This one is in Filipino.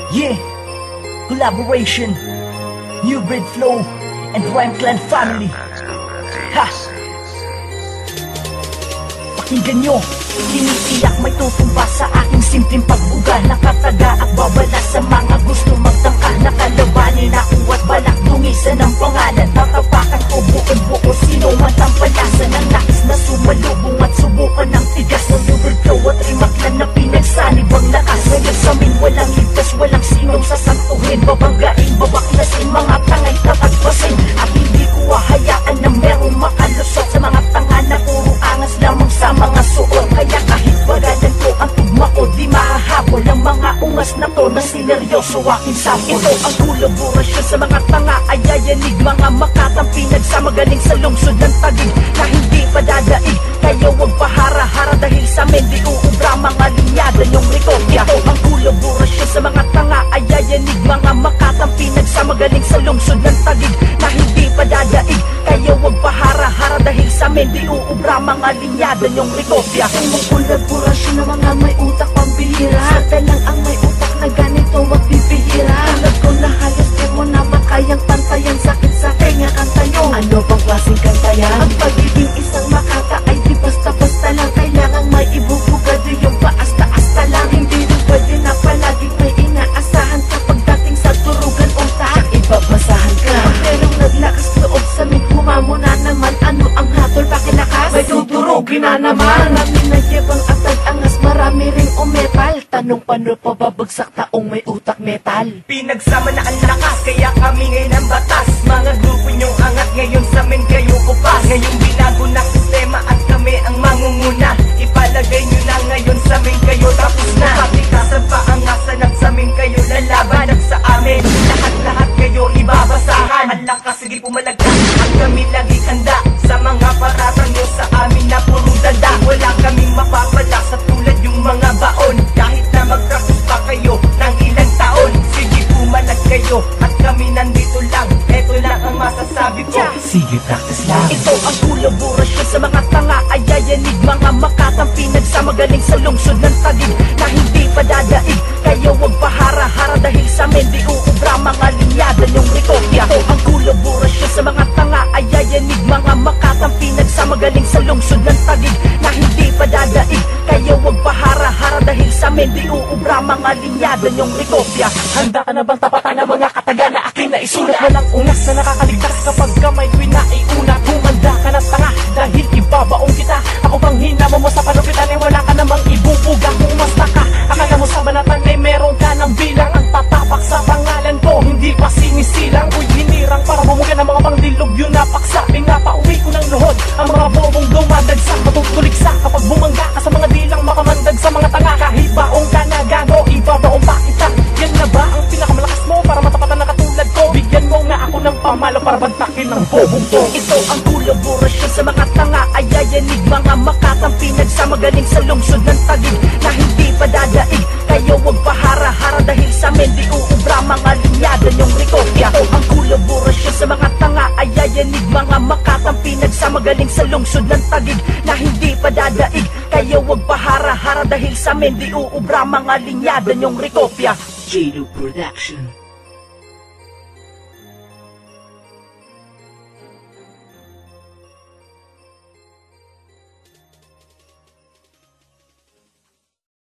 Yeah, collaboration, New Breed Flow, and Rhyme Clan Family. Ha! Pakinggan nyo, tinitiyak may tutumba sa aking simpleng pagbuga. Nakataga at babala sa mga gusto magtangka. Nakalabanin ako at balak dungisan ng pangalan. Tatapakan ko buong buo sino man ang palasan. Ang nais na sumalubong at subukan ng tigas ng New Breed Flow at rimaklan na pinagsanib ang lakas. Ngayon sa amin walang ligtas, walang sinong sasantuhin. Babanggain, babaklasin, mga tangay tatagpasin. At hindi ko hahayaan na merong makalusot sa mga tanga na puro angas lamang sa mga suot. Kaya kahit bagalan ko ang tugma ko, di mahahabol ang mga ungas na to na sineryoso aking sample. Ito ang kolaborasyon sa mga tanga ay yayanig, mga makatang pinagsamagaling sa lungsod ng Taguig na hindi padadaig. Kaya wag pahara-hara dahil sa amin di uubra mga linyada yung rekopya. Ito ang kolaborasyon sa mga tanga ay yayanig, mga makatang pinagsamagaling sa lungsod ng Taguig na hindi padadaig. Kaya wag pahara-hara dahil sa amin di uubra mga linyada yung rekopya. Ang kolaborasyon ng mga may utak pambihira. Sata lang ang may utak na ganito wag bibihira. Tulad ko na halos di mo na makayang pantayan. Sakit sa tenga kanta nyo, ano bang klaseng kanta yan? Ang pagiging isang makata ay di basta-basta lang. Kailangan may ibubugado yung paasta-asta lang. Hindi rin pwede na palaging may inaasahan kapag dating sa turugan utak ibabasahan ka. Pag merong naglakas loob sa min, humamo na naman. Ano ang hatol pakilakas? May tuturugin na naman. Marami na yebang atag angas, marami ring umepal. Tanong paano pa babagsak taong may utak metal? Pinagsama na ang lakas, kaya kami ngayon ang batas. Mga grupo nyong angat, ngayon sa amin kayo kupas. Ngayon binago na sistema at kami ang mangunguna. Ipalagay nyo na ngayon sa amin kayo tapos na. Patikasan pa ang asan at sa amin kayo lalaban. At sa amin, lahat-lahat kayo ibabasahan. Ang lakas, sige pumalagkas, at kami lagi handa. Sa mga paratang nyo sa amin na puro dada. Wala kaming mapapala sa tulad yung mga baon. Kahit na mag-practice pa kayo ng ilang taon, sige pumalag kayo at kami nandito lang. Eto lang ang masasabi ko, sige practice lang. Ito ang kolaborasyon sa mga tanga ay yayanig, mga makatang pinagsamagaling sa lungsod ng Taguig na hindi padadaig. Kaya wag pahara-hara dahil sa amin di uubra mga linyada yung rekopya. Ito ang kolaborasyon sa mga tanga ay yayanig, mga makatang pinagsamagaling sa lungsod ng Taguig na hindi padadaig. Kaya wag pahara-hara dahil sa amin di uubra mga linyada yung rekopya. Handa ka na bang tapatan ang mga kataga na aking naisulat? Walang ungas na nakakaligtas kapag kamay ko'y naiuna. Humanda ka na tanga dahil ibabaong kita. Ako bang hinamo mo sa panupitan ay wala ka namang ibubuga. Kung masta ka, akala mo sa banatan ay meron ka ng bilang. Ang tatapak sa pangalan ko, hindi pa sinisilang. Uy, hinirang para bumuga ng mga pangdilog yun napaksa. Pinapauwi ko ng luhod ang mga bobong dumadagsak. Matutuliksa kapag bumangga ka sa mga dilang makamandag sa mga tanga. Kahit baong ka na gago, ibabaong pa kita. Yan na ba ang pinakamalakas mo para matapatan na katulad ko? Bigyan mo nga ako ng pamalo para bagtakin ng bobong to. Ito ang kolaborasyon sa mga tanga ay yayanig, mga makatang pinagsamagaling sa lungsod ng Taguig na hindi padadaig. Kaya wag pahara-hara dahil sa amin di uubra mga linyada yung rekopya. Ito ang kolaborasyon sa mga tanga ay yayanig, mga makatang pinagsamagaling sa lungsod ng Taguig na hindi padadaig. Kaya wag pahara-hara dahil sa amin di uubra mga linyada yung rekopya. J-Lo Production.